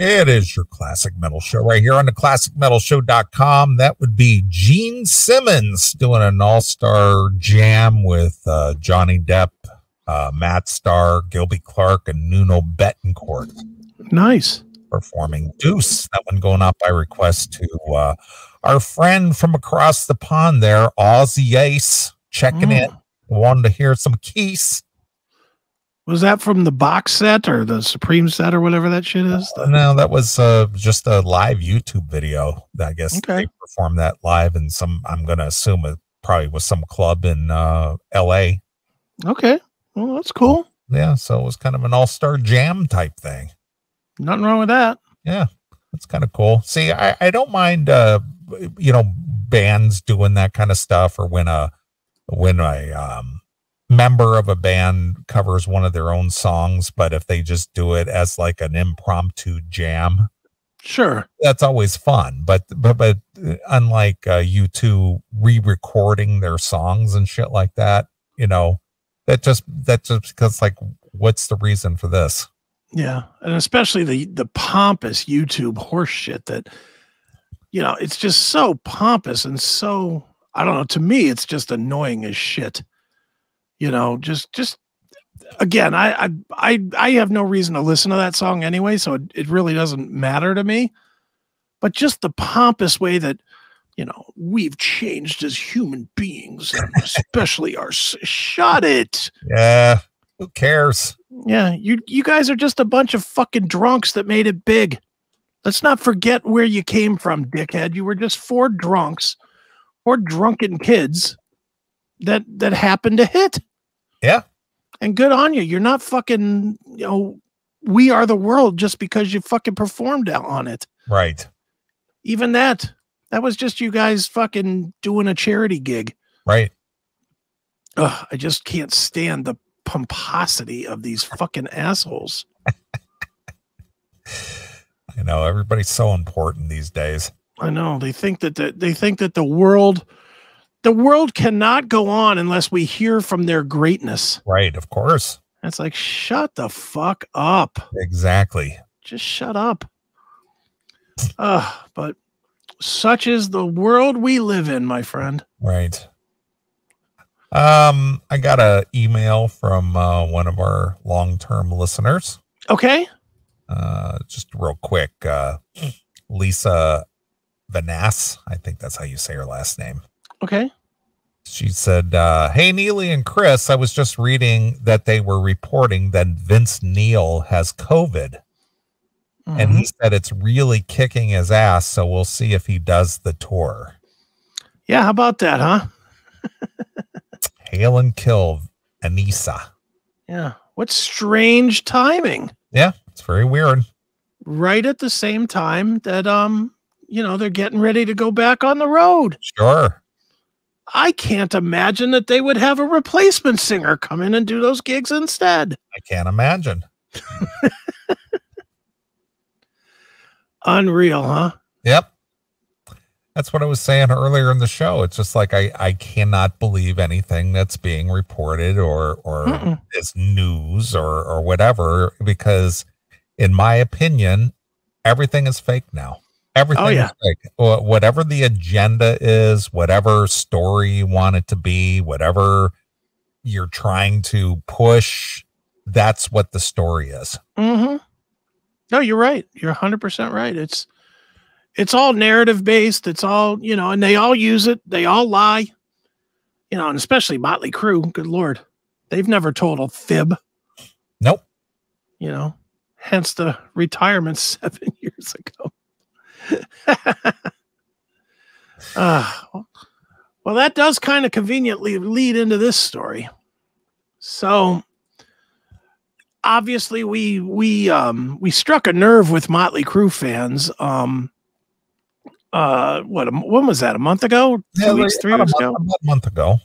It is your Classic Metal Show right here on the ClassicMetalShow.com. That would be Gene Simmons doing an all-star jam with Johnny Depp, Matt Starr, Gilby Clarke, and Nuno Bettencourt. Nice. Performing Deuce. That one going out by request to our friend from across the pond there, Aussie Ace, checking in. Wanted to hear some Keys. Was that from the box set or the Supreme set or whatever that shit is? No, that was just a live YouTube video. I guess they performed that live in some, I'm going to assume it probably was some club in LA. Okay. Well, that's cool. Yeah. So it was kind of an all-star jam type thing. Nothing wrong with that. Yeah. That's kind of cool. See, I don't mind, bands doing that kind of stuff, or when a member of a band covers one of their own songs, but if they just do it as like an impromptu jam, sure, that's always fun. But unlike U2 re-recording their songs and shit like that, that just because, like, what's the reason for this? Yeah, and especially the pompous YouTube horse shit that, it's just so pompous and so, I don't know, to me it's just annoying as shit. Just again, I have no reason to listen to that song anyway, so it really doesn't matter to me. But just the pompous way that, we've changed as human beings, and especially shut it. Yeah, who cares? Yeah, you guys are just a bunch of fucking drunks that made it big. Let's not forget where you came from, dickhead. You were just four drunken kids that happened to hit. Yeah. And good on you. You're not fucking, We Are the World just because you fucking performed out on it. Right. Even that was just you guys fucking doing a charity gig. Right. Ugh, I just can't stand the pomposity of these fucking assholes. I know, everybody's so important these days. I know. They think that the world cannot go on unless we hear from their greatness. Right, of course. It's like, shut the fuck up. Exactly. Just shut up. But such is the world we live in, my friend. Right. I got an email from one of our long-term listeners. Okay. Just real quick. Lisa Vanass, I think that's how you say her last name. Okay. She said, hey, Neeley and Chris, I was just reading that they were reporting that Vince Neil has COVID. Mm-hmm. And he said it's really kicking his ass, so we'll see if he does the tour. Yeah, how about that, huh? Hail and kill Anissa. Yeah. What strange timing. Yeah, it's very weird. Right at the same time that, they're getting ready to go back on the road. Sure. I can't imagine that they would have a replacement singer come in and do those gigs instead. I can't imagine. Unreal, huh? Yep. That's what I was saying earlier in the show. It's just like I cannot believe anything that's being reported or is news or whatever, because in my opinion, everything is fake now. Everything is fake. Whatever the agenda is, whatever story you want it to be, whatever you're trying to push, that's what the story is. Mm-hmm. No, you're right. You're 100% right. It's all narrative based. It's all, and they all use it. They all lie, and especially Motley Crue. Good Lord. They've never told a fib. Nope. Hence the retirement 7 years ago. Well, that does kind of conveniently lead into this story. So obviously we struck a nerve with Motley Crue fans. When was that? A month ago? 2 weeks, 3 weeks ago? A month ago.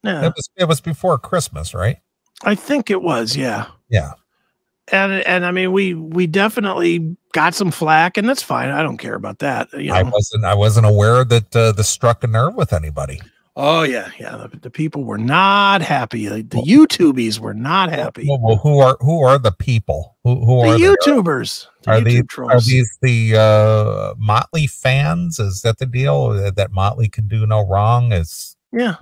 Yeah. It was before Christmas, right? I think it was, yeah. Yeah. And I mean, we definitely got some flack, and that's fine. I don't care about that. I wasn't aware that this struck a nerve with anybody. Oh yeah, yeah. The people were not happy. The YouTubies were not happy. Well, who are the people? Who the are YouTubers? Are YouTube trolls. these the Motley fans? Is that the deal? That Motley can do no wrong? Yeah.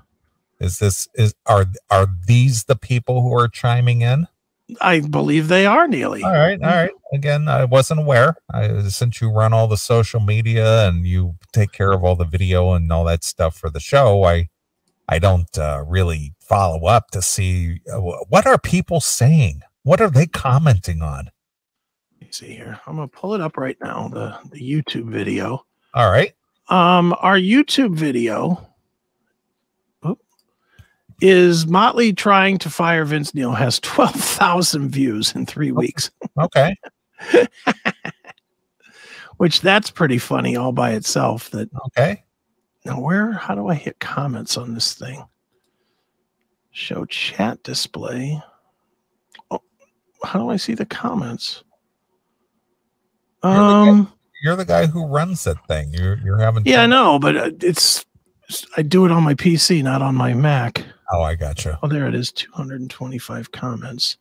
Are these the people who are chiming in? I believe they are, Neely. All right. Again, I wasn't aware. Since you run all the social media and you take care of all the video and all that stuff for the show, I don't really follow up to see what are people saying. What are they commenting on? Let me see here. I'm gonna pull it up right now. The YouTube video. All right. Our YouTube video is Motley trying to fire Vince Neil has 12,000 views in 3 weeks. Okay. Which that's pretty funny all by itself. Okay. Now how do I hit comments on this thing? Show chat display. Oh, how do I see the comments? You're the guy who runs that thing. You're having. Yeah, I know, but I do it on my PC, not on my Mac. Oh, I gotcha. Oh, there it is. 225 comments.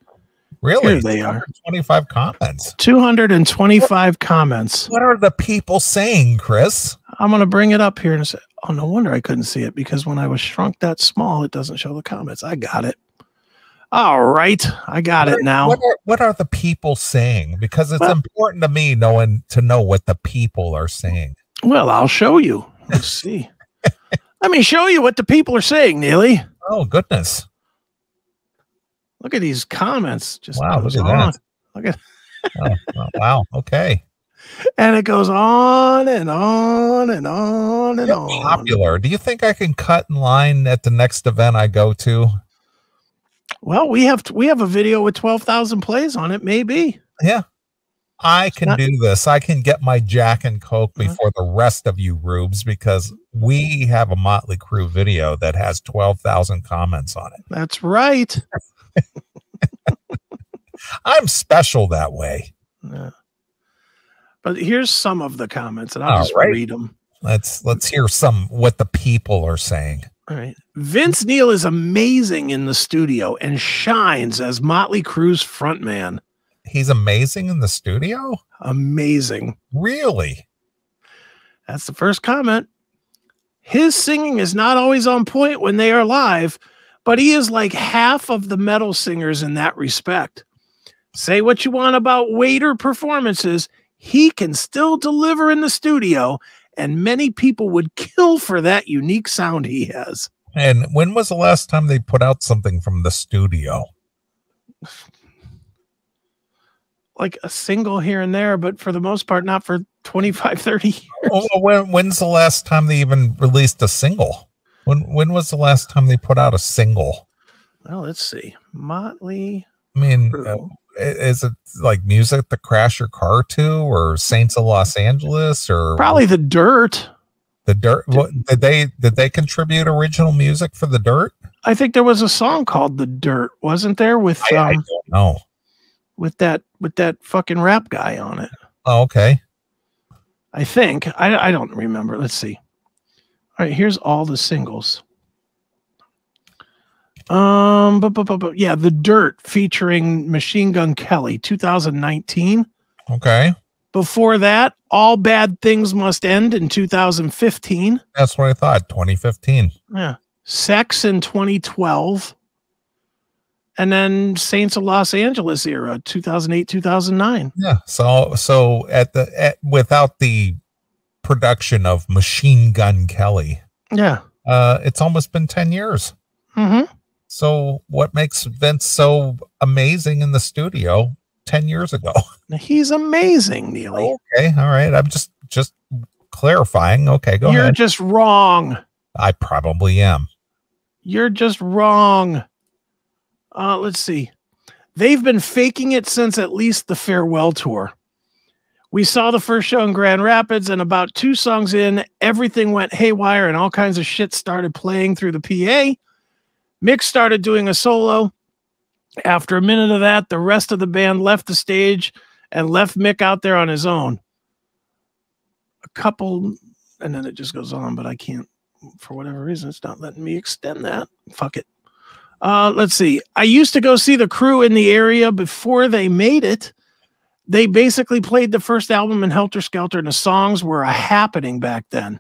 Really? Here they are. 25 comments. 225 comments. What are the people saying, Chris? I'm going to bring it up here and say, oh, no wonder I couldn't see it, because when I was shrunk that small, it doesn't show the comments. I got it. All right. I got it now. What are the people saying? Because it's important to me to know what the people are saying. Well, I'll show you. Let's see. Let me show you what the people are saying, Neely. Oh, goodness. Look at these comments. Just wow, look at on. that. Look at wow. Okay. And it goes on and on and on and on. Popular. Do you think I can cut in line at the next event I go to? Well, we have a video with 12,000 plays on it. Maybe. Yeah. I can do this. I can get my Jack and Coke before the rest of you rubes, because we have a Motley Crue video that has 12,000 comments on it. That's right. I'm special that way. Yeah. But here's some of the comments, and I'll just read them. Let's hear what the people are saying. All right. Vince Neil is amazing in the studio and shines as Motley Crue's frontman. He's amazing in the studio? Amazing. Really? That's the first comment. His singing is not always on point when they are live, but he is like half of the metal singers in that respect. Say what you want about waiter performances, he can still deliver in the studio, and many people would kill for that unique sound he has. And when was the last time they put out something from the studio? Like a single here and there, but for the most part, not for 25, 30 years. Well, when's the last time they even released a single? When was the last time they put out a single? Well, let's see. Motley. I mean, is it like music to crash your car to, or Saints of Los Angeles, or probably The Dirt? The Dirt. What, did they contribute original music for The Dirt? I think there was a song called The Dirt, wasn't there? With I don't know. With that fucking rap guy on it. Oh, okay. I think. I don't remember. Let's see. All right, here's all the singles. Yeah, The Dirt featuring Machine Gun Kelly, 2019. Okay. Before that, All Bad Things Must End in 2015. That's what I thought, 2015. Yeah. Sex in 2012. And then Saints of Los Angeles era, 2008, 2009. Yeah. So without the production of Machine Gun Kelly, yeah, it's almost been 10 years. Mm-hmm. So what makes Vince so amazing in the studio 10 years ago? He's amazing, Neely. Okay. All right. I'm just clarifying. Okay, go ahead. You're just wrong. I probably am. You're just wrong. Let's see. They've been faking it since at least the farewell tour. We saw the first show in Grand Rapids, and about 2 songs in, everything went haywire and all kinds of shit started playing through the PA. Mick started doing a solo. After a minute of that, the rest of the band left the stage and left Mick out there on his own. A couple, and then it just goes on, but I can't for whatever reason, it's not letting me extend that. Fuck it. Let's see. I used to go see the Crue in the area before they made it. They basically played the first album in Helter Skelter, and the songs were a happening back then.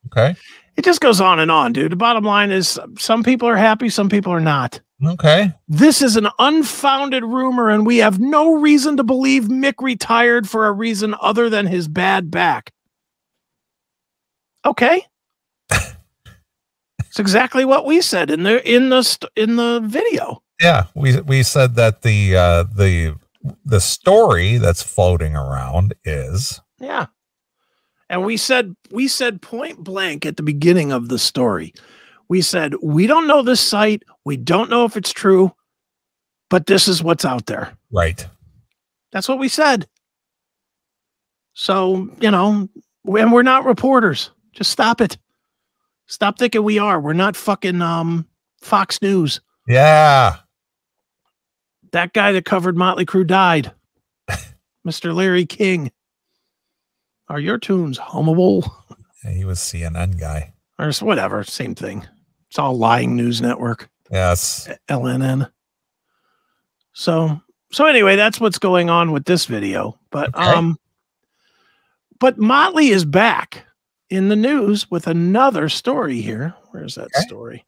Okay. It just goes on and on, dude. The bottom line is some people are happy, some people are not. Okay. This is an unfounded rumor, and we have no reason to believe Mick retired for a reason other than his bad back. Okay. It's exactly what we said in the video. Yeah, we said that the story that's floating around is, yeah. And we said point blank at the beginning of the story. We said, we don't know this site. We don't know if it's true, but this is what's out there. Right. That's what we said. So, and we're not reporters. Just stop it. Stop thinking we are. We're not fucking Fox News. Yeah. That guy that covered Motley Crue died. Mr. Larry King. Are your tunes hummable? Yeah, he was CNN guy. Or whatever, same thing. It's all lying news network. Yes. LNN. So anyway, that's what's going on with this video. But okay. But Motley is back in the news with another story here. Where's that story?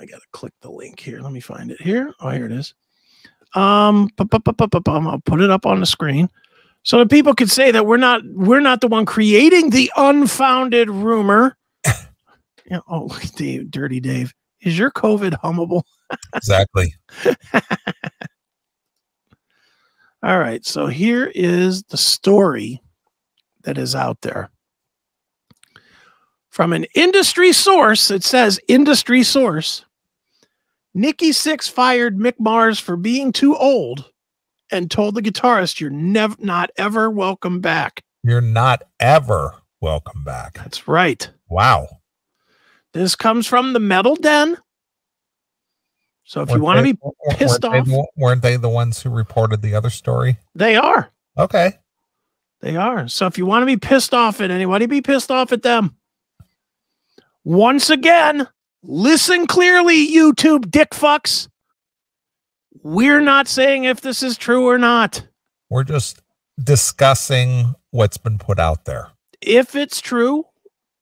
I gotta click the link here. Let me find it here. Oh, here it is. I'll put it up on the screen so that people could say that we're not the one creating the unfounded rumor. Yeah. Oh, look at Dave, Dirty Dave. Is your COVID hummable? Exactly. All right. So here is the story that is out there. From an industry source, it says industry source. Nikki Sixx fired Mick Mars for being too old and told the guitarist, "You're not ever welcome back." You're not ever welcome back. That's right. Wow. This comes from the Metal Den. So if you want to be pissed off, weren't they the ones who reported the other story? They are. Okay. They are. So if you want to be pissed off at anybody, be pissed off at them. Once again, listen clearly, YouTube dick fucks. We're not saying if this is true or not. We're just discussing what's been put out there. If it's true,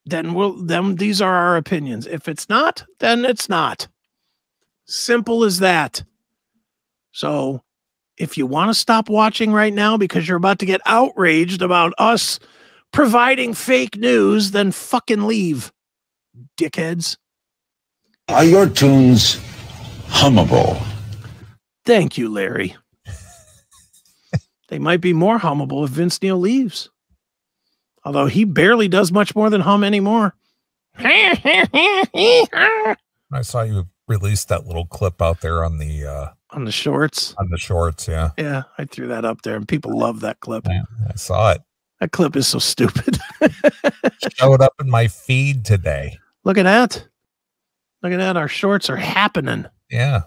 then these are our opinions. If it's not, then it's not. Simple as that. So if you want to stop watching right now because you're about to get outraged about us providing fake news, then fucking leave, dickheads. Are your tunes hummable? Thank you, Larry. They might be more hummable if Vince Neil leaves. Although he barely does much more than hum anymore. I saw you release that little clip out there on the shorts. On the shorts, yeah. Yeah, I threw that up there and people love that clip. Yeah, I saw it. That clip is so stupid. Showed up in my feed today. Look at that. Look at that. Our shorts are happening. Yeah.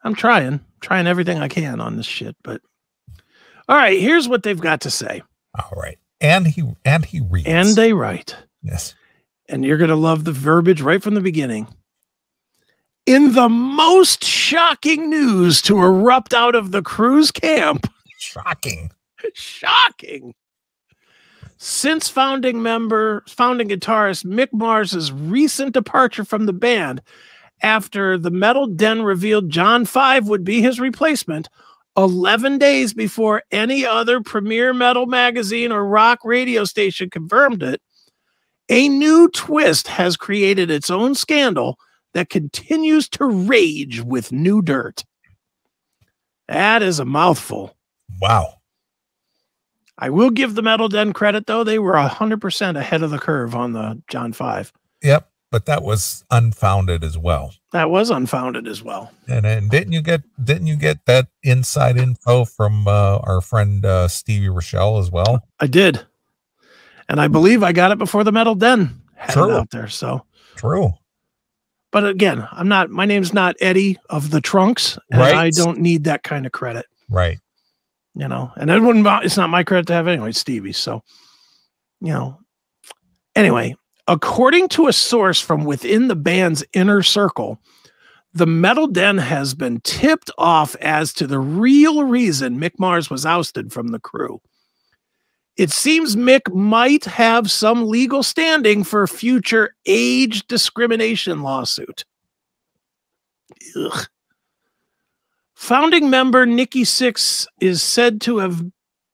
I'm trying everything I can on this shit, but all right, here's what they've got to say. All right. And he reads. And they write. Yes. And you're going to love the verbiage right from the beginning. In the most shocking news to erupt out of the Crue's camp. Shocking. Shocking. Since founding guitarist Mick Mars' recent departure from the band after the Metal Den revealed John 5 would be his replacement, 11 days before any other premier metal magazine or rock radio station confirmed it, a new twist has created its own scandal that continues to rage with new dirt. That is a mouthful. Wow. I will give the Metal Den credit, though. They were 100% ahead of the curve on the John 5. Yep, but that was unfounded as well. That was unfounded as well. And didn't you get that inside info from our friend Stevie Rochelle as well? I did. And I believe I got it before the Metal Den had it out there. So true. But again, my name's not Eddie of the Trunks, and right. I don't need that kind of credit. Right. And it's not my credit to have anyway, Stevie. So, Anyway, according to a source from within the band's inner circle, the Metal Den has been tipped off as to the real reason Mick Mars was ousted from the crew. It seems Mick might have some legal standing for a future age discrimination lawsuit. Ugh. Founding member Nikki Sixx is said to have,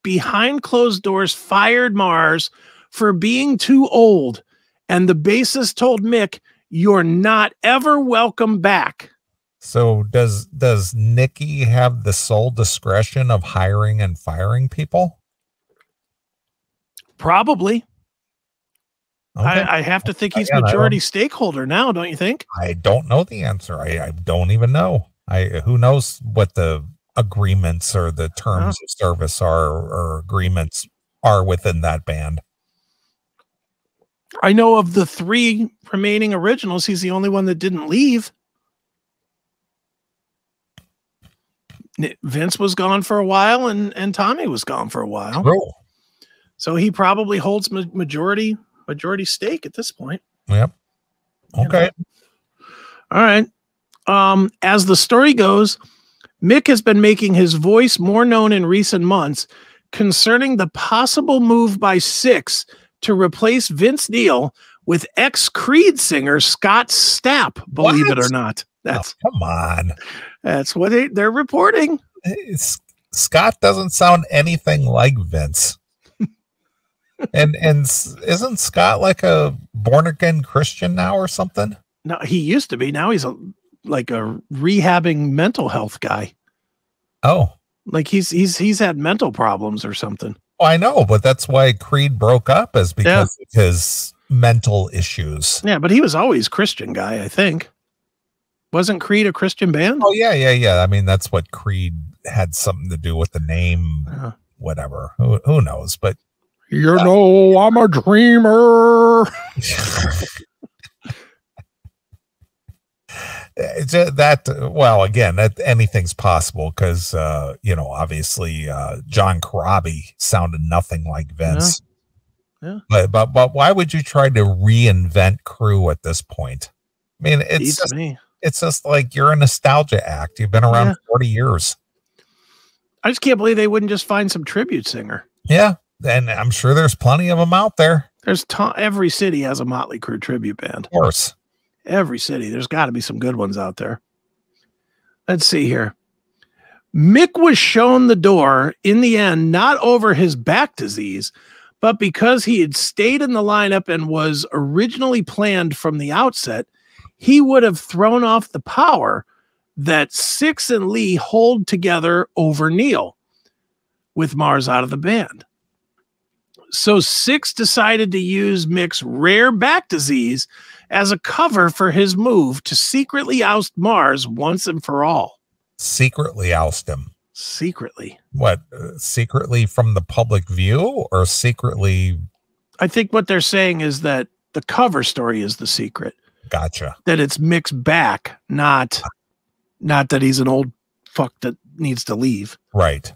behind closed doors, fired Mars for being too old, and the bassist told Mick, "You're not ever welcome back." So does Nikki have the sole discretion of hiring and firing people? Probably. Okay. I have to think he's majority stakeholder now, don't you think? I don't know the answer. I don't even know. Who knows what the agreements or the terms of service are or agreements are within that band. I know of the 3 remaining originals, he's the only one that didn't leave. Vince was gone for a while, and Tommy was gone for a while. True. So he probably holds majority stake at this point. Yep. Okay. All right. As the story goes, Mick has been making his voice more known in recent months concerning the possible move by Sixx to replace Vince Neil with ex-Creed singer Scott Stapp, believe it or not. That's come on. That's what they're reporting. Scott doesn't sound anything like Vince. and isn't Scott like a born again Christian now or something? No, he used to be. Now he's like a rehabbing mental health guy. Oh, like he's had mental problems or something. Oh, I know, but that's why Creed broke up, is because of his mental issues. Yeah, but he was always Christian guy, I think. Wasn't Creed a Christian band? Oh yeah. I mean, that's what Creed had something to do with the name. Whatever. Who knows? But I'm a dreamer. Again, anything's possible because obviously John Corabi sounded nothing like Vince. Yeah. But why would you try to reinvent Crew at this point? I mean, it's just like you're a nostalgia act. You've been around 40 years. I just can't believe they wouldn't just find some tribute singer. Yeah, and I'm sure there's plenty of them out there. There's every city has a Motley Crue tribute band. Of course. Every city. There's got to be some good ones out there. Let's see here. Mick was shown the door in the end, not over his back disease, but because he had stayed in the lineup and was originally planned from the outset, he would have thrown off the power that Sixx and Lee hold together over Neil with Mars out of the band. So Sixx decided to use Mick's rare back disease as a cover for his move to secretly oust Mars once and for all. Secretly oust him? Secretly. What? Secretly from the public view or secretly? I think what they're saying is that the cover story is the secret. Gotcha. That it's Mick's back, not that he's an old fuck that needs to leave. Right.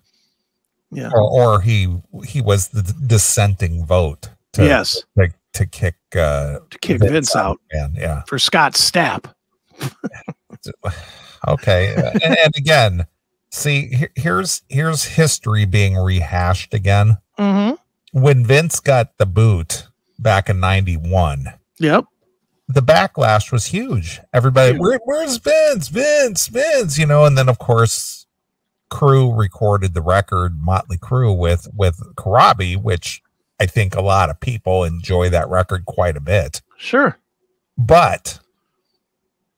Yeah. Or he was the dissenting vote to kick Vince out. Yeah. For Scott Stapp. Okay. and again, see, here's history being rehashed again. Mm-hmm. When Vince got the boot back in 91. Yep. The backlash was huge. Everybody, where's Vince? Vince, and then of course Crue recorded the record Motley Crue with Corabi, which I think a lot of people enjoy that record quite a bit. Sure. But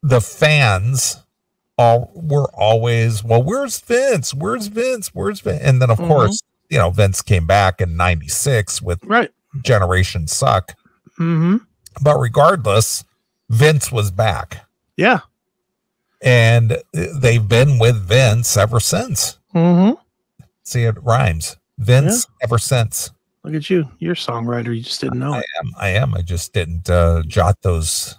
the fans were always, well, where's Vince? Where's Vince? And then of course, Vince came back in 96 with Generation Suck. Mm-hmm. But regardless, Vince was back. Yeah. And they've been with Vince ever since. Mm-hmm. See, it rhymes. Vince ever since. Look at you. You're a songwriter. You just didn't know it. I am. I just didn't jot those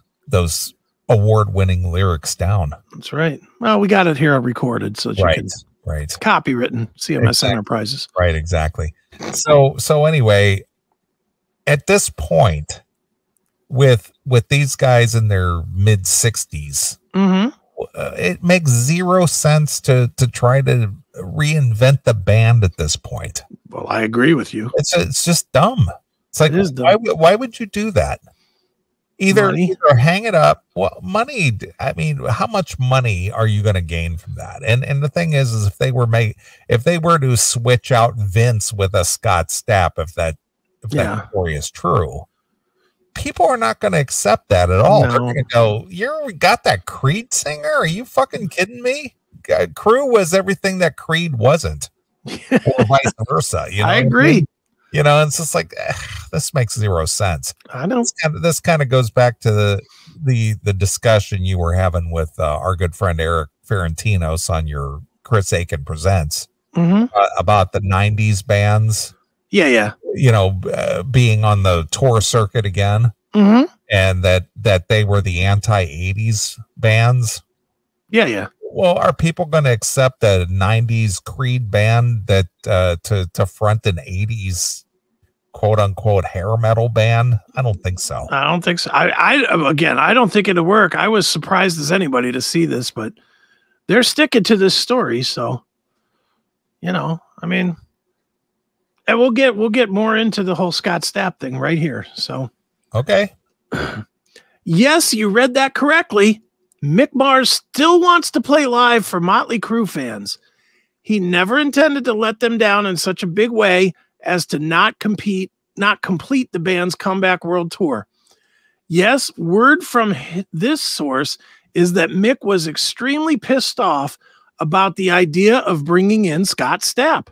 award-winning lyrics down. That's right. Well, we got it here recorded so that you can. Right. It's copywritten. CMS Enterprises. Right. Exactly. So anyway, at this point, with these guys in their mid 60s. It makes zero sense to try to reinvent the band at this point. Well, I agree with you. It's just dumb. It's like, why would you do that? Either hang it up. Well, money. I mean, how much money are you going to gain from that? And the thing is if they were to switch out Vince with a Scott Stapp, if that story is true, people are not going to accept that at all. No. They're going to go, "You got that Creed singer? Are you fucking kidding me? Crew was everything that Creed wasn't, or vice versa." You know, I agree. You know, it's just like, this makes zero sense. I know. This kind of goes back to the discussion you were having with our good friend Eric Ferentinos on your Chris Aiken Presents about the 90s bands. Yeah. You know, being on the tour circuit again, and that they were the anti-80s bands. Yeah. Well, are people going to accept a 90s Creed band that to front an 80s quote unquote hair metal band? I don't think so. I don't think so. I don't think it'll work. I was surprised as anybody to see this, but they're sticking to this story. So, you know, I mean, and we'll get more into the whole Scott Stapp thing right here. So, okay. Yes, you read that correctly. Mick Mars still wants to play live for Motley Crue fans. He never intended to let them down in such a big way as to not complete the band's comeback world tour. Yes, word from this source is that Mick was extremely pissed off about the idea of bringing in Scott Stapp.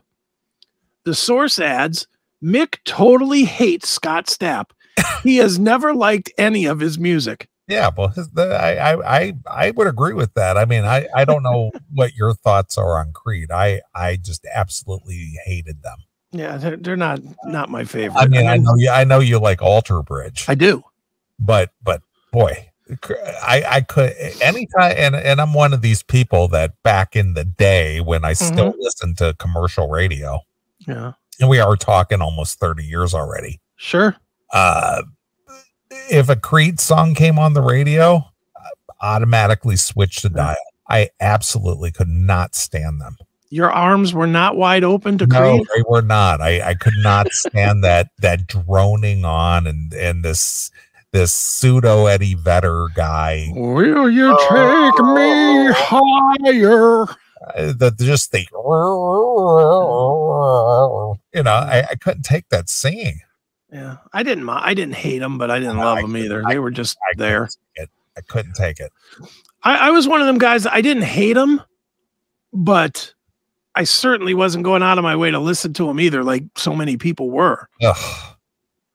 The source adds, Mick totally hates Scott Stapp. He has never liked any of his music. Yeah, well, I would agree with that. I mean, I don't know what your thoughts are on Creed. I just absolutely hated them. Yeah, they're not my favorite. I mean, I know you like Alter Bridge. I do, but boy, I could anytime, and I'm one of these people that back in the day when I still listened to commercial radio. Yeah, and we are talking almost 30 years already. Sure. If a Creed song came on the radio, automatically switched the dial. I absolutely could not stand them. Your arms were not wide open to Creed? No, they were not. I could not stand that droning on and this pseudo Eddie Vedder guy. Will you take me higher? I couldn't take that singing. Yeah, I didn't hate them, but I didn't love them either. They were just there. I couldn't take it. I was one of them guys that I didn't hate them, but I certainly wasn't going out of my way to listen to them either, like so many people were. Ugh.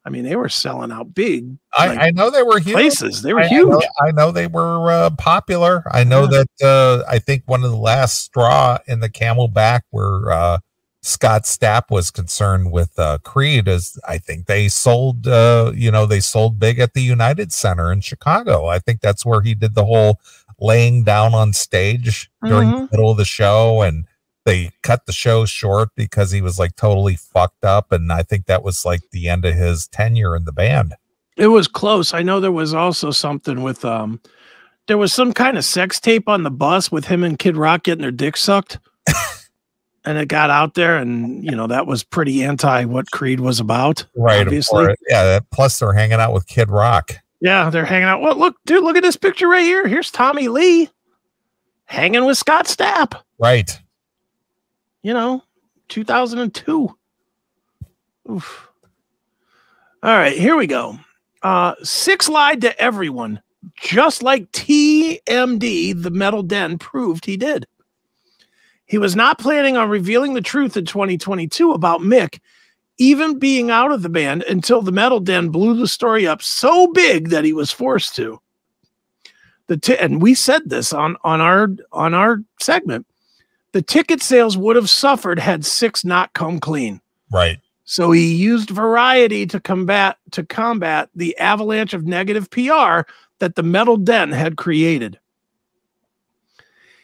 I mean, they were selling out big. I know they were huge. Places. They were huge. I know they were popular. I know that I think one of the last straw in the camelback where Scott Stapp was concerned with Creed is I think they sold big at the United Center in Chicago. I think that's where he did the whole laying down on stage during the middle of the show, and they cut the show short because he was like totally fucked up, and I think that was like the end of his tenure in the band. It was close. I know there was also something with there was some kind of sex tape on the bus with him and Kid Rock getting their dick sucked. And it got out there, and that was pretty anti what Creed was about. Right. Obviously. Yeah. Plus they're hanging out with Kid Rock. Yeah, they're hanging out. Well, look at this picture right here. Here's Tommy Lee hanging with Scott Stapp. Right. 2002. Oof. All right, here we go. Six lied to everyone, just like TMD, the Metal Den, proved he did. He was not planning on revealing the truth in 2022 about Mick even being out of the band until the Metal Den blew the story up so big that he was forced to. And we said this on our segment. The ticket sales would have suffered had Six not come clean. Right. So he used variety to combat the avalanche of negative PR that the Metal Den had created.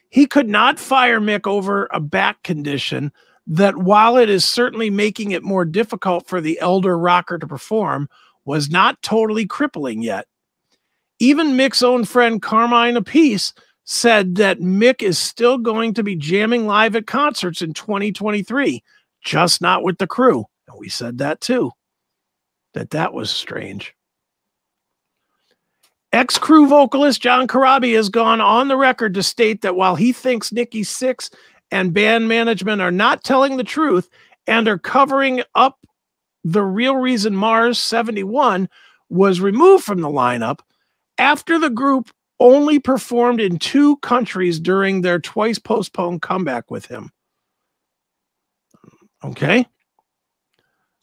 He could not fire Mick over a back condition that, while it is certainly making it more difficult for the elder rocker to perform, was not totally crippling yet. Even Mick's own friend Carmine Appice said that Mick is still going to be jamming live at concerts in 2023, just not with the Crew. And we said that too, that was strange. Ex-Crew vocalist John Corabi has gone on the record to state that while he thinks Nikki Sixx and band management are not telling the truth and are covering up the real reason Mars 71 was removed from the lineup after the group only performed in 2 countries during their twice postponed comeback with him. Okay.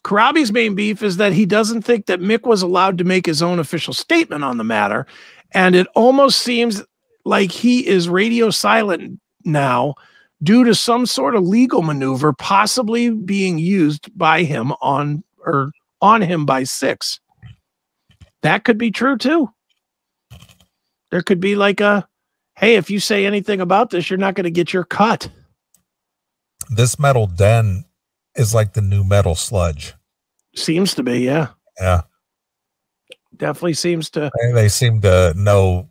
Corabi's main beef is that he doesn't think that Mick was allowed to make his own official statement on the matter, and it almost seems like he is radio silent now due to some sort of legal maneuver possibly being used by him on him by Sixx. That could be true too. There could be like a, hey, if you say anything about this, you're not going to get your cut. This Metal Den is like the new Metal Sludge. Seems to be, yeah. Yeah. Definitely seems to. They seem to know,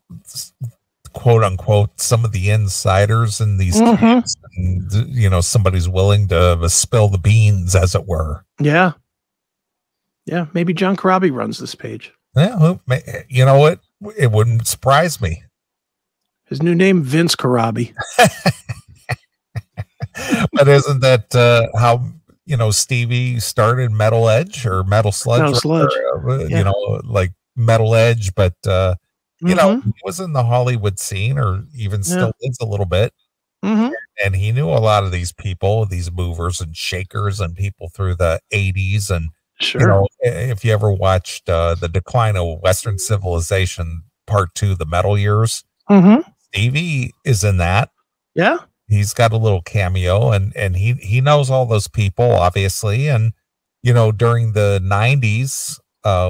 quote unquote, some of the insiders in these camps, and, you know, somebody's willing to spill the beans, as it were. Yeah. Yeah. Maybe John Corabi runs this page. Yeah. Well, you know what? It wouldn't surprise me. His new name, Vince Corabi. But isn't that how, you know, Stevie started Metal Edge or Metal Sludge? Metal Sludge. You know, like Metal Edge, but you know, he was in the Hollywood scene, or even still is a little bit. And he knew a lot of these people, these movers and shakers and people through the 80s. And you know, if you ever watched The Decline of Western Civilization Part 2, The Metal Years, Stevie is in that. Yeah. He's got a little cameo, and he knows all those people, obviously. And, you know, during the 90s,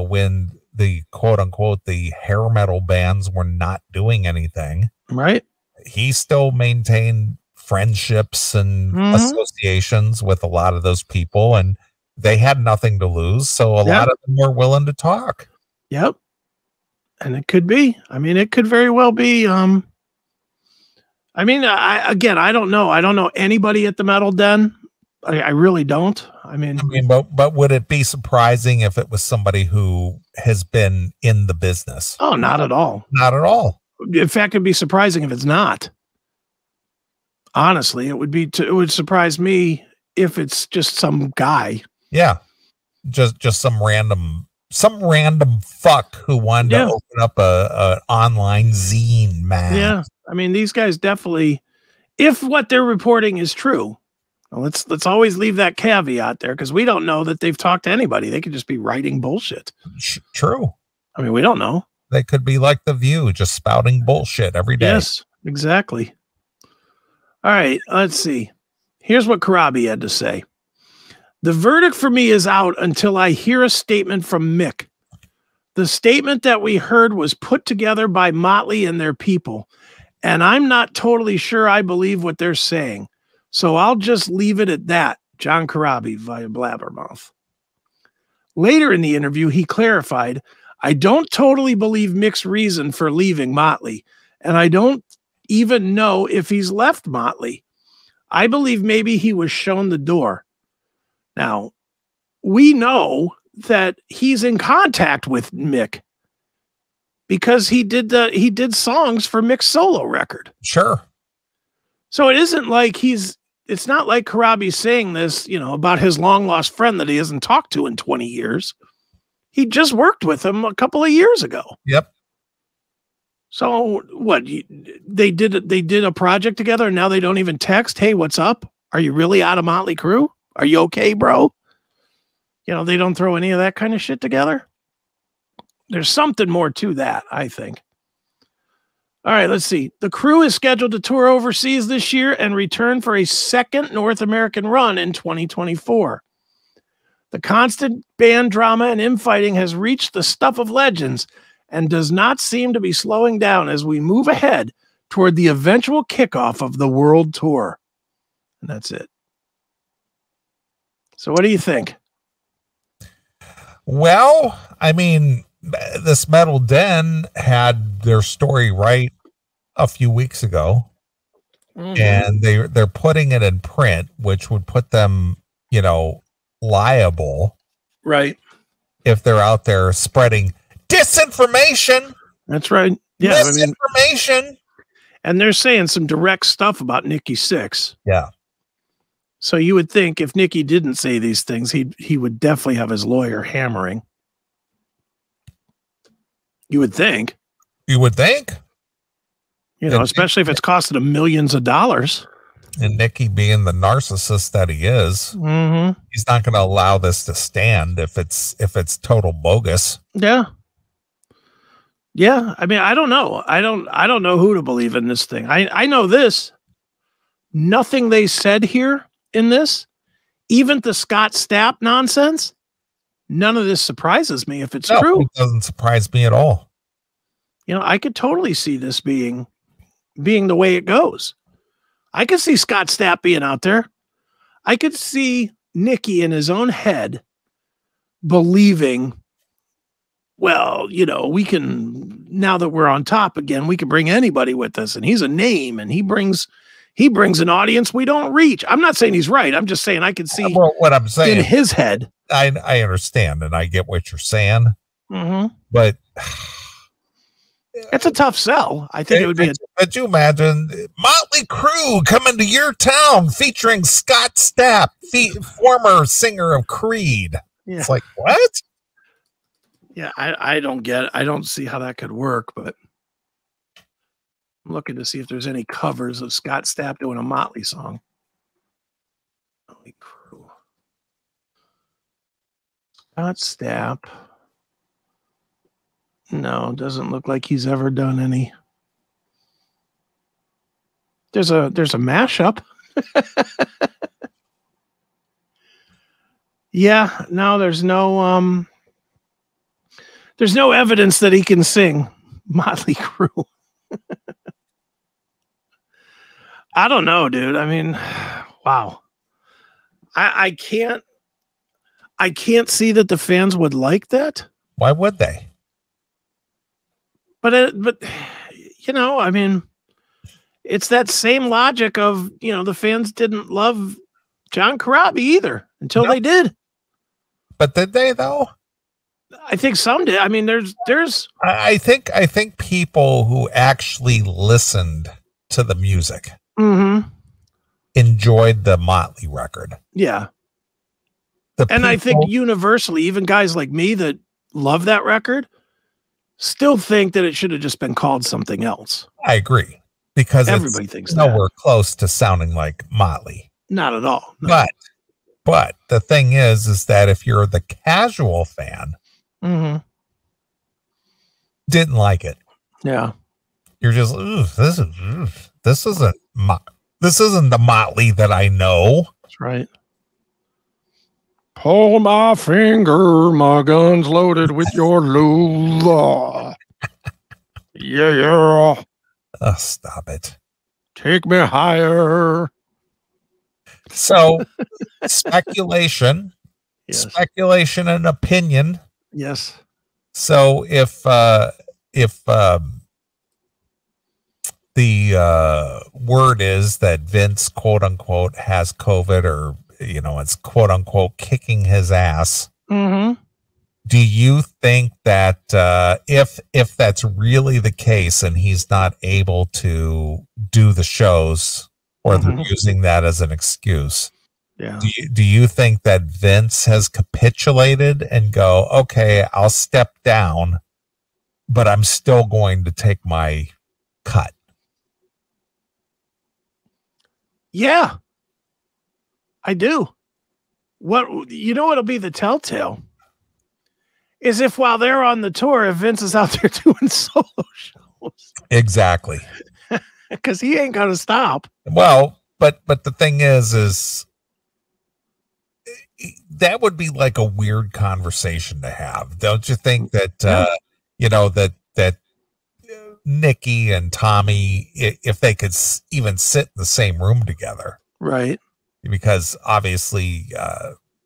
when the quote unquote, the hair metal bands were not doing anything, right? He still maintained friendships and associations with a lot of those people, and they had nothing to lose. So a lot of them were willing to talk. Yep. And it could be, I mean, it could very well be, I mean, I don't know. I don't know anybody at the Metal Den. I really don't. I mean, but would it be surprising if it was somebody who has been in the business? Oh, not at all. Not at all. In fact, it'd be surprising if it's not. Honestly, it would surprise me if it's just some guy. Yeah. Just some random fuck who wanted to open up a online zine, man. Yeah. I mean, these guys definitely, if what they're reporting is true, well, let's always leave that caveat there, because we don't know that they've talked to anybody. They could just be writing bullshit. True. I mean, we don't know. They could be like The View, just spouting bullshit every day. Yes, exactly. All right, let's see. Here's what Corabi had to say. The verdict for me is out until I hear a statement from Mick. The statement that we heard was put together by Motley and their people, and I'm not totally sure I believe what they're saying. So I'll just leave it at that. John Corabi via Blabbermouth. Later in the interview, he clarified, I don't totally believe Mick's reason for leaving Motley, and I don't even know if he's left Motley. I believe maybe he was shown the door. Now, we know that he's in contact with Mick because he did songs for Mick's solo record. Sure. So it isn't like it's not like Corabi's saying this, you know, about his long lost friend that he hasn't talked to in 20 years. He just worked with him a couple of years ago. Yep. So what, they did a project together and now they don't even text. Hey, what's up? Are you really out of Motley Crue? Are you okay, bro? You know, they don't throw any of that kind of shit together. There's something more to that, I think. All right, let's see. The Crew is scheduled to tour overseas this year and return for a second North American run in 2024. The constant band drama and infighting has reached the stuff of legends and does not seem to be slowing down as we move ahead toward the eventual kickoff of the world tour. And that's it. So what do you think? Well, I mean, this Metal Den had their story right a few weeks ago, and they're putting it in print, which would put them, liable, right? If they're out there spreading disinformation. That's right. Yeah, misinformation. And they're saying some direct stuff about Nikki Sixx. Yeah. So you would think if Nikki didn't say these things, he would definitely have his lawyer hammering. You would think. You would think. Especially if it's costing him millions of dollars. And Nikki, being the narcissist that he is, he's not going to allow this to stand if it's total bogus. Yeah. Yeah. I mean, I don't know. I don't know who to believe in this thing. I know this. Nothing they said here in this, even the Scott Stapp nonsense, none of this surprises me if it's true. It doesn't surprise me at all. I could totally see this being the way it goes. I could see Scott Stapp being out there. I could see Nikki in his own head believing, well, we can, now that we're on top again, we can bring anybody with us, and he's a name, and he brings an audience we don't reach. I'm not saying he's right. I'm just saying I can see what I'm saying in his head. I understand, and I get what you're saying, but it's a tough sell. I think it would be. Could you imagine Motley Crue coming to your town featuring Scott Stapp, former singer of Creed? Yeah. It's like, what? Yeah, I don't get it. I don't see how that could work, but I'm looking to see if there's any covers of Scott Stapp doing a Motley song. Motley Crue. Scott Stapp. No, doesn't look like he's ever done any. There's a mashup. Yeah, no, there's no evidence that he can sing Motley Crue. I don't know, dude. I mean, wow. I can't see that the fans would like that. Why would they? But I mean, it's that same logic of, the fans didn't love John Corabi either until they did. But did they though? I think some did. I mean, there's. I think people who actually listened to the music enjoyed the Motley record. Yeah. I think universally, even guys like me that love that record, still think that it should have just been called something else. I agree, because everybody thinks nowhere close to sounding like Motley. Not at all. No. But the thing is that if you're the casual fan, didn't like it. Yeah, you're just this isn't the Motley that I know. That's right. Pull my finger, my gun's loaded with your lula. Yeah. Oh, stop it. Take me higher. So, speculation and opinion. Yes. So if the word is that Vince, quote unquote, has COVID, or it's quote unquote kicking his ass. Do you think that if that's really the case and he's not able to do the shows, or they're using that as an excuse, do you think that Vince has capitulated and go, okay, I'll step down, but I'm still going to take my cut? Yeah, I do. What'll be the telltale is if while they're on the tour, if Vince is out there doing solo shows. Exactly. Because he ain't gonna stop. Well, but the thing is that would be like a weird conversation to have. Don't you think that that Nikki and Tommy, if they could even sit in the same room together, right? Because obviously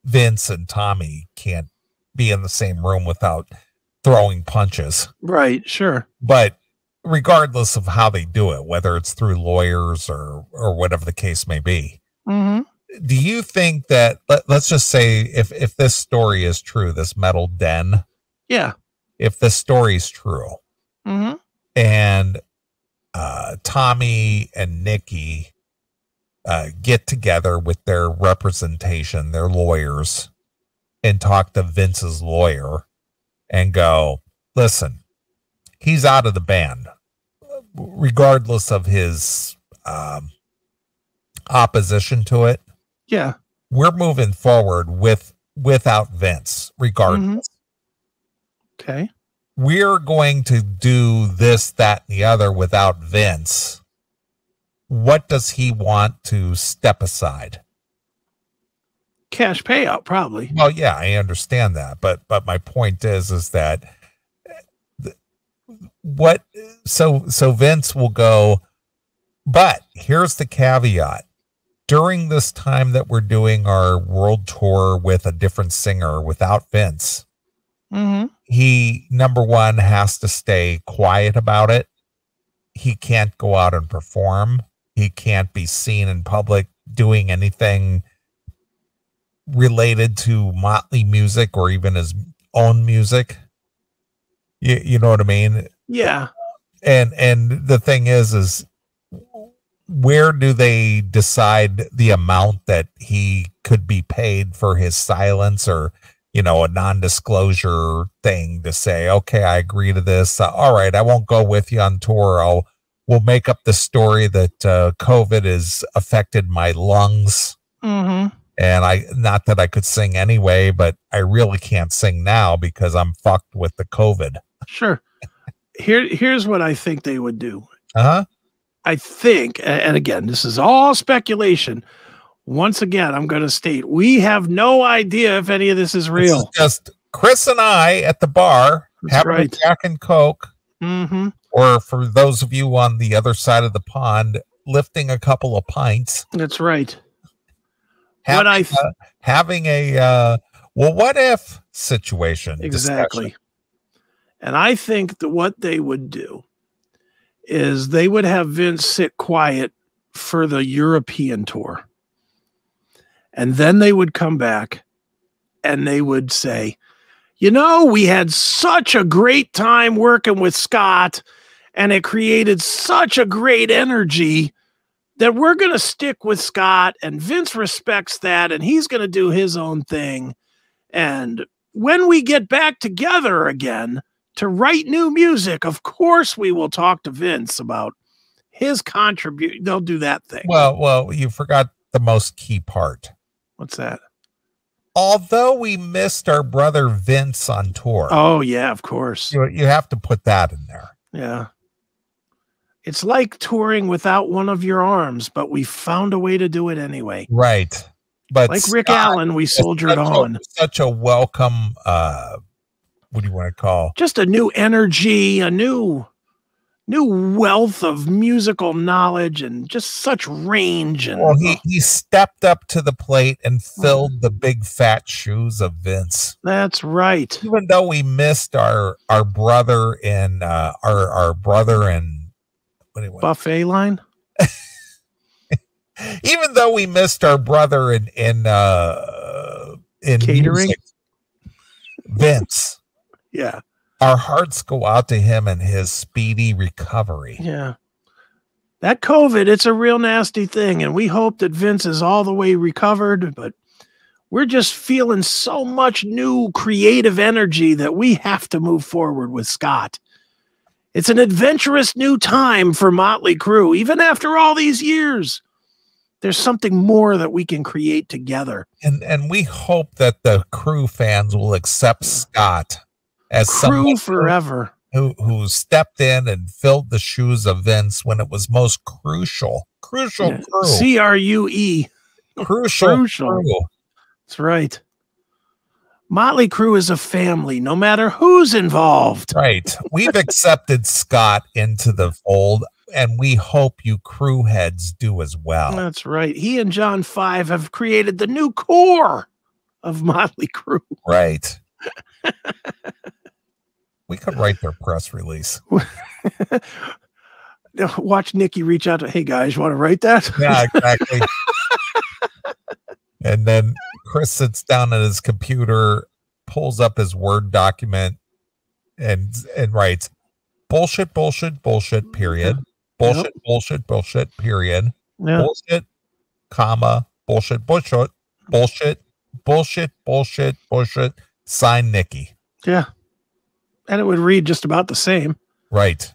Vince and Tommy can't be in the same room without throwing punches. Right, sure. But regardless of how they do it, whether it's through lawyers or whatever the case may be, do you think that, let's just say if this story is true, this metal den, if this story is true, and Tommy and Nikki get together with their representation, their lawyers, and talk to Vince's lawyer and go, listen, he's out of the band, regardless of his opposition to it. Yeah. We're moving forward without Vince, regardless. Okay. We're going to do this, that, and the other without Vince. What does he want to step aside? Cash payout, probably. Well, yeah, I understand that, but my point is that so Vince will go, but here's the caveat. During this time that we're doing our world tour with a different singer without Vince, he, number one, has to stay quiet about it. He can't go out and perform. He can't be seen in public doing anything related to Motley music or even his own music. You know what I mean? Yeah. And the thing is where do they decide the amount that he could be paid for his silence, or, you know, a non-disclosure thing to say, okay, I agree to this. All right, I won't go with you on tour. We'll make up the story that COVID has affected my lungs. And not that I could sing anyway, but I really can't sing now because I'm fucked with the COVID. Sure. Here's what I think they would do. I think, and again, this is all speculation. Once again, I'm going to state, we have no idea if any of this is real. This is just Chris and I at the bar having a Jack and Coke. Or for those of you on the other side of the pond, lifting a couple of pints. That's right. Having a what if situation. Exactly. Discussion. And I think that what they would do is they would have Vince sit quiet for the European tour. And then they would come back and they would say, you know, we had such a great time working with Scott, and it created such a great energy that we're going to stick with Scott, and Vince respects that, and he's going to do his own thing. And when we get back together again to write new music, of course we will talk to Vince about his contribution. They'll do that thing. Well, you forgot the most key part. What's that? Although we missed our brother Vince on tour. Oh, yeah, of course. You have to put that in there. Yeah. It's like touring without one of your arms, but we found a way to do it anyway. Right. But like Rick Allen, we soldiered on. Such a welcome, what do you want to call? Just a new energy, a new wealth of musical knowledge, and just such range. And well, he stepped up to the plate and filled the big fat shoes of Vince. That's right. Even though we missed our brother in our brother in buffet line. Even though we missed our brother in catering, music, Vince. Yeah. Our hearts go out to him and his speedy recovery. Yeah. That COVID, it's a real nasty thing. And we hope that Vince is all the way recovered, but we're just feeling so much new creative energy that we have to move forward with Scott. It's an adventurous new time for Motley Crue. Even after all these years, there's something more that we can create together. And we hope that the Crue fans will accept Scott as Crue forever, who stepped in and filled the shoes of Vince when it was most crucial. Crucial. Yeah. Crue. C-R-U-E. Crucial. Crue. That's right. Motley Crue is a family, no matter who's involved. Right. We've accepted Scott into the fold, and we hope you Crue heads do as well. That's right. He and John 5 have created the new core of Motley Crue. Right. We could write their press release. Watch Nikki reach out to, hey guys, you want to write that? Yeah, exactly. And then Chris sits down at his computer, pulls up his Word document, and writes bullshit, bullshit, bullshit, period. Bullshit, bullshit, bullshit, period. Bullshit, comma, bullshit, bullshit, bullshit, bullshit, bullshit, bullshit. Sign Nikki. Yeah. And it would read just about the same. Right.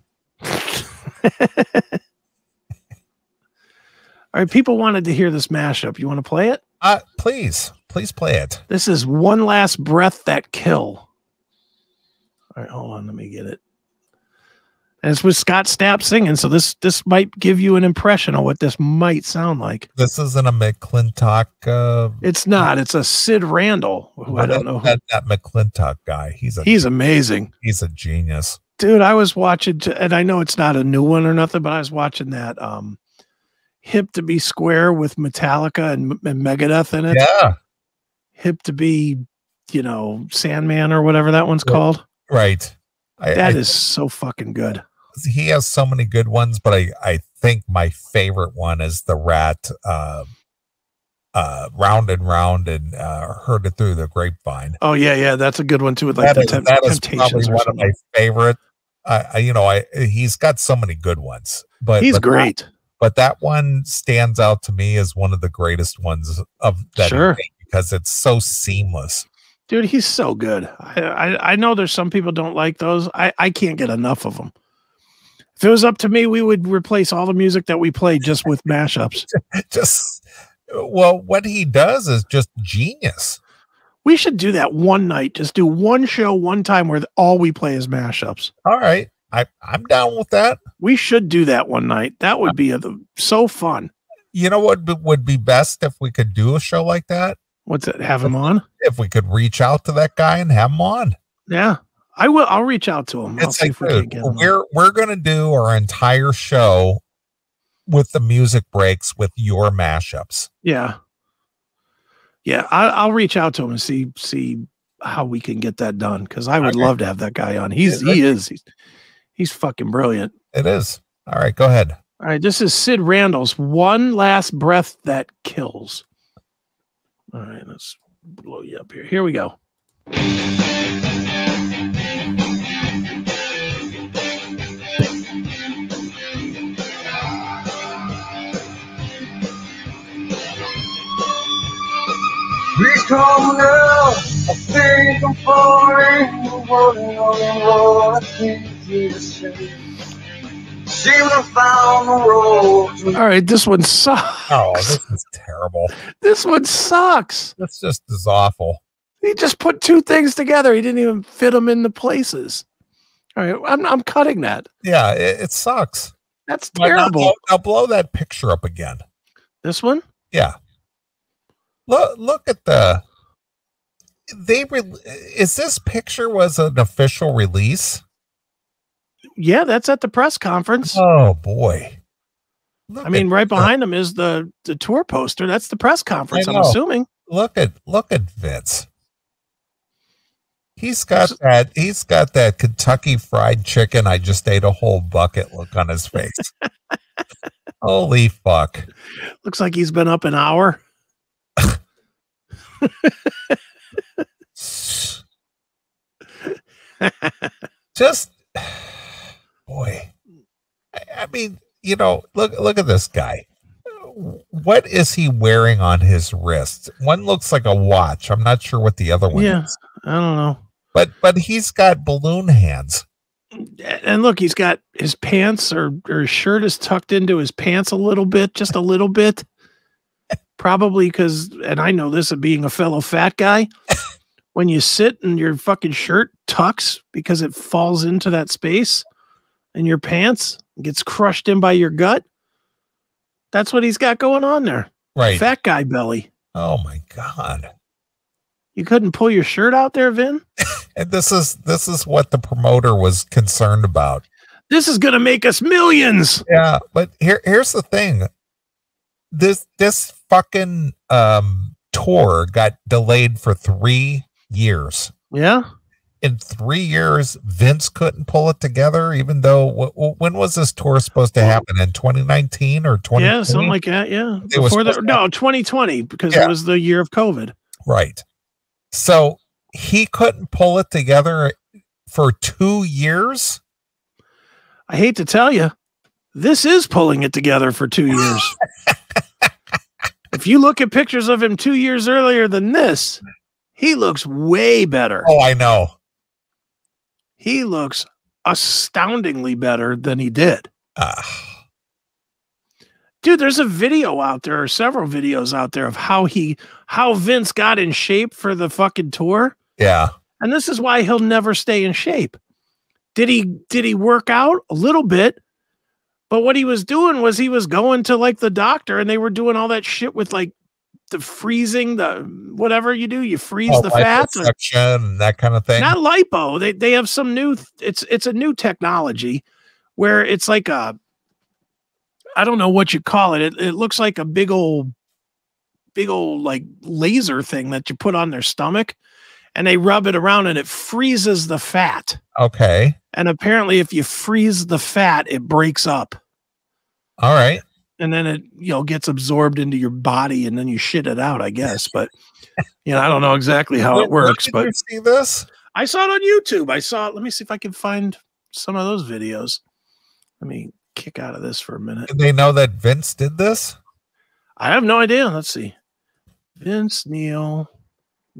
All right, people wanted to hear this mashup. You want to play it? Please play it. This is One Last Breath That Kill. All right, hold on, let me get it. And it's with Scott Stapp singing, so this might give you an impression of what this might sound like. This isn't a McClintock. It's not. It's a Sid Randall, who I don't know. That McClintock guy. He's amazing. He's a genius. Dude, I was watching, and I know it's not a new one or nothing, but I was watching that Hip to Be Square with Metallica and Megadeth in it. Yeah. Hip to Be, Sandman or whatever that one's called. Right. That is so fucking good. He has so many good ones, but I think my favorite one is the Rat Round and Round and Heard It Through the Grapevine. Oh yeah, that's a good one too. With like that is Temptations probably one of my favorite. He's got so many good ones, but he's great. But that one stands out to me as one of the greatest ones of that. Sure. Because it's so seamless. Dude, he's so good. I know there's some people don't like those. I can't get enough of them. If it was up to me, we would replace all the music that we play just with mashups. What he does is just genius. We should do that one night. Just do one show one time where all we play is mashups. All right. I'm down with that. We should do that one night. That would be so fun. You know what would be best if we could do a show like that? What's it? Have him on? If we could reach out to that guy and have him on. Yeah, I will. I'll reach out to him. It's like, we're going to do our entire show with the music breaks with your mashups. Yeah. Yeah. I'll reach out to him and see how we can get that done. Cause I would love to have that guy on. He's fucking brilliant. It is. All right. Go ahead. All right. This is Sid Randall's One Last Breath That Kills. All right, let's blow you up here. Here we go. Please come now. I think I'm falling. What I need you to say. Seem to found the road. All right, this one sucks. Oh, this is terrible. This one sucks. This just is awful. He just put two things together. He didn't even fit them in the places. All right, I'm cutting that. Yeah, it sucks. That's terrible. Now blow that picture up again. This one? Yeah. Look at the. Is this picture was an official release? Yeah, that's at the press conference. Oh boy! Right behind him is the tour poster. That's the press conference. I'm assuming. Look at Vince. He's got that Kentucky Fried Chicken. I just ate a whole bucket look on his face. Holy fuck! Looks like he's been up an hour. Just. Boy, I mean, look at this guy. What is he wearing on his wrist? One looks like a watch. I'm not sure what the other one is. I don't know. But he's got balloon hands. And look, he's got his pants or his shirt is tucked into his pants a little bit, just a little bit. Probably because, and I know this of being a fellow fat guy, when you sit and your fucking shirt tucks because it falls into that space. And your pants gets crushed in by your gut. That's what he's got going on there. Right. Fat guy belly. Oh my God. You couldn't pull your shirt out there, Vin? And this is what the promoter was concerned about. This is going to make us millions. Yeah. But here's the thing. This fucking tour got delayed for 3 years. Yeah. In 3 years, Vince couldn't pull it together, even though when was this tour supposed to happen? In 2019 or 2020? Yeah, something like that. Yeah. It was 2020, because it was the year of COVID. Right. So he couldn't pull it together for 2 years. I hate to tell you, this is pulling it together for 2 years. If you look at pictures of him 2 years earlier than this, he looks way better. Oh, I know. He looks astoundingly better than he did. Dude, there's a video out there, or several videos out there of how Vince got in shape for the fucking tour. Yeah. And this is why he'll never stay in shape. Did he work out a little bit? But what he was doing was he was going to like the doctor, and they were doing all that shit with like the freezing, the whatever you do, you freeze the fat, and that kind of thing. Not lipo. They have some new. It's a new technology where it's like a, I don't know what you call it. It looks like a big old like laser thing that you put on their stomach, and they rub it around and it freezes the fat. Okay. And apparently if you freeze the fat, it breaks up. All right. And then it, gets absorbed into your body, and then you shit it out, I guess. But, I don't know exactly how it works. But you see this? I saw it on YouTube. Let me see if I can find some of those videos. Let me kick out of this for a minute. Did they know that Vince did this? I have no idea. Let's see. Vince Neil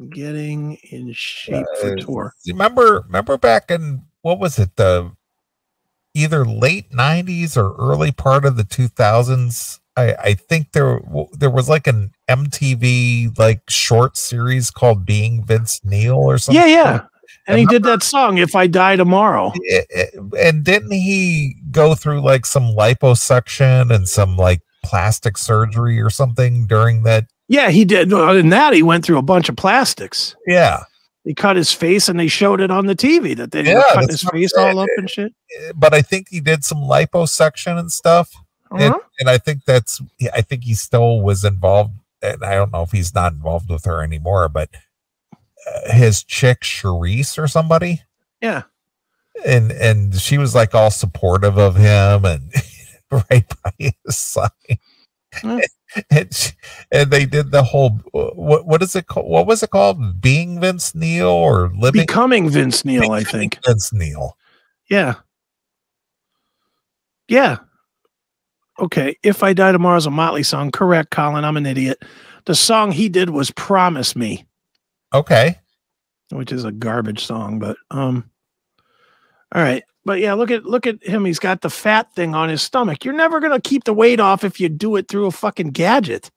getting in shape for tour. Remember back in, what was it? Either late 90s or early part of the 2000s. I think there was like an MTV like short series called Being Vince Neil or something. Yeah. And he did that song, If I Die Tomorrow. And didn't he go through like some liposuction and some like plastic surgery or something during that? Yeah, he did. In that, he went through a bunch of plastics. Yeah. He cut his face, and they showed it on the TV that they cut his face all up and shit. But I think he did some liposuction and stuff. And I think he still was involved. And I don't know if he's not involved with her anymore, but his chick, Charisse or somebody. Yeah. And she was like all supportive of him and right by his side. And they did the whole, what is it called? What was it called? Being Vince Neil or Becoming Vince Neil, I think. Vince Neil. Yeah. Yeah. Okay. If I Die Tomorrow is a Motley song. Correct, Colin. I'm an idiot. The song he did was Promise Me. Okay. Which is a garbage song, but all right. But yeah, look at him. He's got the fat thing on his stomach. You're never going to keep the weight off if you do it through a fucking gadget.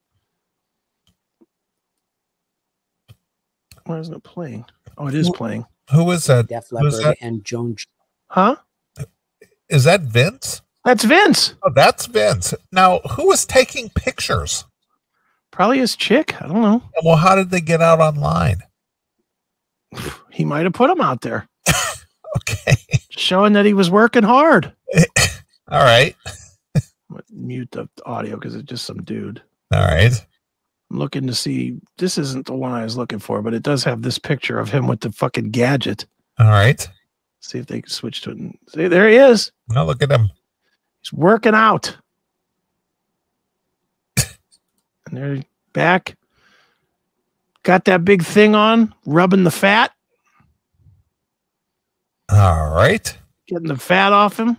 Why isn't it playing? Oh, it is playing. Who is that? Def Leppard and Joan. Huh? Is that Vince? That's Vince. Oh, that's Vince. Now, who was taking pictures? Probably his chick. I don't know. Well, how did they get out online? He might have put them out there. Okay. Showing that he was working hard. All right. Mute the audio because it's just some dude. All right. I'm looking to see. This isn't the one I was looking for, but it does have this picture of him with the fucking gadget. All right. See if they can switch to it. See, there he is. Now look at him. He's working out. And they're back. Got that big thing on, rubbing the fat. All right. Getting the fat off him.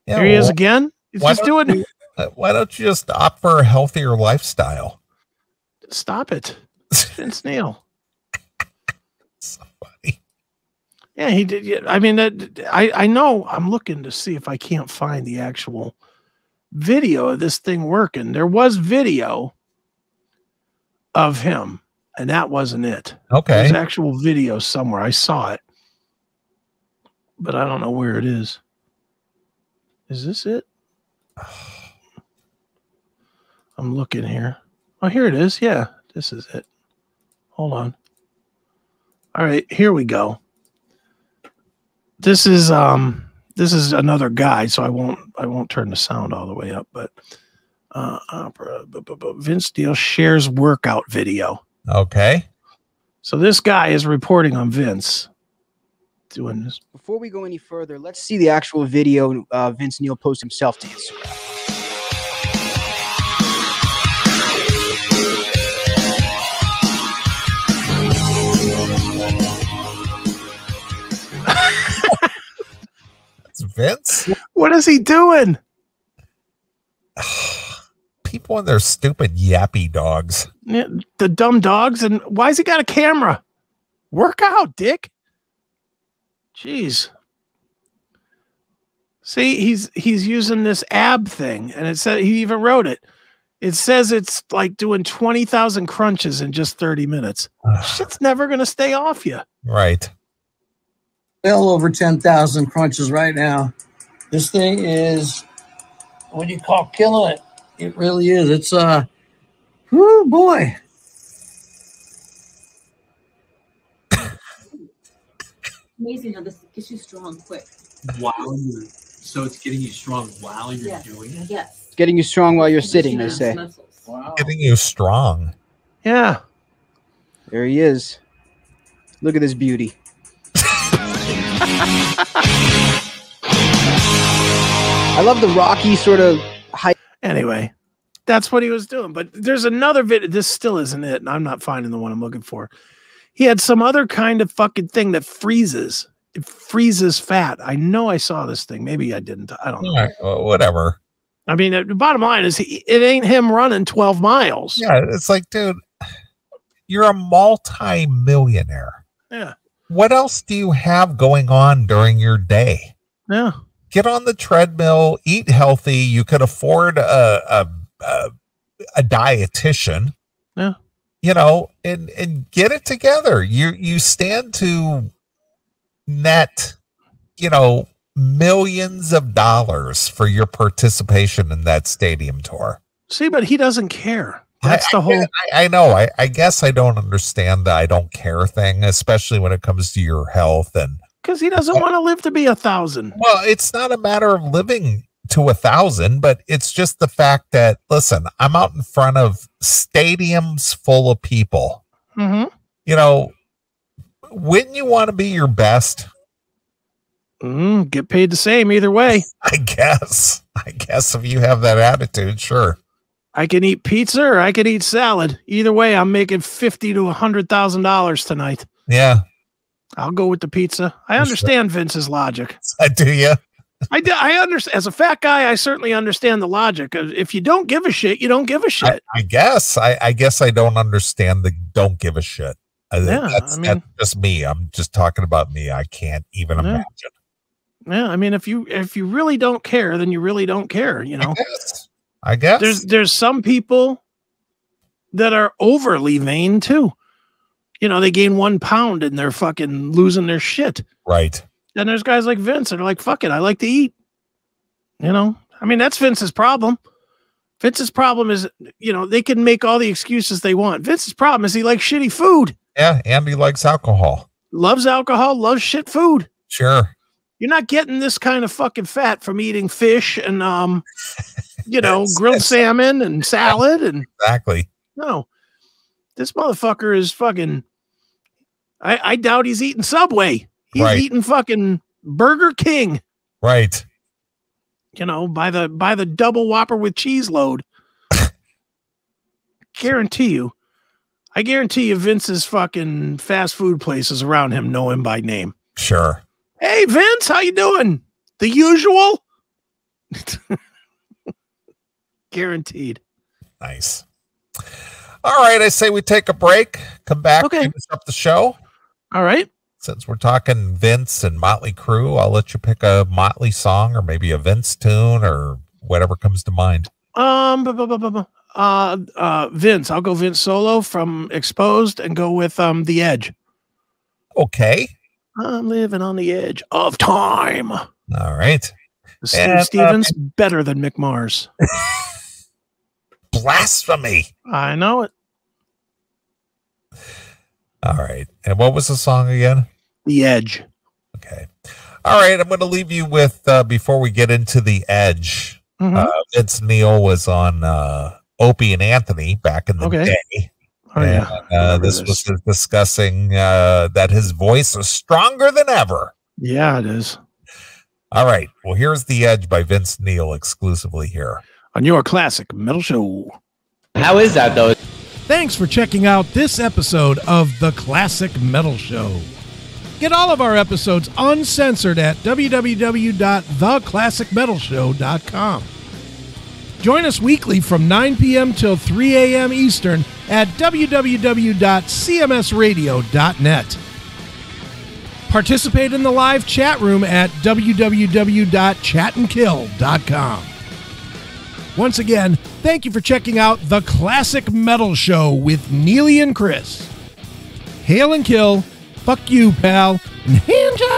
Yeah, Here he is again. He's just doing it. Why don't you just opt for a healthier lifestyle? Stop it. Vince Neil. So funny. Yeah, he did. Yeah, I mean, I know. I'm looking to see if I can't find the actual video of this thing working. There was video of him, and that wasn't it. Okay. There's actual video somewhere. I saw it, but I don't know where it is. Is this it? I'm looking here. Oh, here it is. Yeah, this is it. Hold on. All right, here we go. This is another guy, so I won't turn the sound all the way up, but Vince Neil shares workout video. Okay. So this guy is reporting on Vince doing this. Before we go any further, let's see the actual video Vince Neil post himself to Instagram. It's Vince? What is he doing? People and their stupid yappy dogs. Yeah, the dumb dogs. And why's he got a camera? Work out, dick. Jeez. See, he's using this ab thing, and it said he even wrote it. It says it's like doing 20,000 crunches in just 30 minutes. Shit's never gonna stay off you. Right. Well over 10,000 crunches right now. This thing is what do you call killing it? It really is. It's whoo boy. Amazing how this gets you strong quick. So it's getting you strong while you're doing it? Yes. It's getting you strong while you're sitting, they say. Wow. Getting you strong. Yeah. There he is. Look at this beauty. I love the rocky sort of height. Anyway, that's what he was doing. But there's another video. This still isn't it. And I'm not finding the one I'm looking for. He had some other kind of fucking thing that freezes. It freezes fat. I know I saw this thing. Maybe I didn't. I don't know. All right, well, whatever. I mean, the bottom line is it ain't him running 12 miles. Yeah, it's like, dude, you're a multi-millionaire. Yeah. What else do you have going on during your day? Yeah. Get on the treadmill, eat healthy. You could afford a dietitian. Yeah. You know, and get it together. You stand to net, you know, millions of dollars for your participation in that stadium tour. See, but he doesn't care. That's the whole. I know. I guess I don't understand the I don't care thing, especially when it comes to your health. And because he doesn't want to live to be 1,000. Well, it's not a matter of living to 1,000, but it's just the fact that, listen, I'm out in front of stadiums full of people. Mm-hmm. You know, wouldn't you want to be your best? Get paid the same either way. I guess if you have that attitude, sure. I can eat pizza or I can eat salad. Either way, I'm making $50,000 to $100,000 tonight. Yeah, I'll go with the pizza. I understand Vince's logic. Do you? I understand. As a fat guy, I certainly understand the logic. If you don't give a shit, you don't give a shit. I guess I don't understand the don't give a shit. That's just me. I'm just talking about me. I can't even imagine. Yeah, I mean, if you really don't care, then you really don't care. You know. I guess there's some people that are overly vain too. You know, they gain 1 pound and they're fucking losing their shit. Right. Then there's guys like Vince that are like, fuck it, I like to eat. You know, I mean, that's Vince's problem. Vince's problem is, you know, they can make all the excuses they want. Vince's problem is he likes shitty food. Yeah, and he likes alcohol. Loves alcohol, loves shit food. Sure. You're not getting this kind of fucking fat from eating fish and, you know, grilled salmon and salad. And exactly. No, this motherfucker is fucking, I doubt he's eating Subway. He's eating fucking Burger King. Right. You know, by the double Whopper with cheese load. I guarantee you Vince's fucking fast food places around him know him by name. Sure. Hey, Vince, how you doing? The usual? Guaranteed. Nice. All right, I say we take a break, come back, finish up the show. All right. Since we're talking Vince and Motley Crue, I'll let you pick a Motley song or maybe a Vince tune or whatever comes to mind. Vince. I'll go Vince solo from Exposed and go with The Edge. Okay. I'm living on the edge of time. All right. Steve Stevens better than Mick Mars. Blasphemy. I know it. All right. And what was the song again? The Edge. Okay. All right. I'm going to leave you with, before we get into The Edge, Vince Neil was on Opie and Anthony back in the day. This was discussing that his voice is stronger than ever. Yeah, it is. All right. Well, here's The Edge by Vince Neil exclusively here on your classic metal show. How is that, though? Thanks for checking out this episode of The Classic Metal Show. Get all of our episodes uncensored at www.theclassicmetalshow.com. Join us weekly from 9 p.m. till 3 a.m. Eastern at www.cmsradio.net. Participate in the live chat room at www.chatandkill.com. Once again, thank you for checking out The Classic Metal Show with Neeley and Chris. Hail and kill, fuck you, pal, and hand job.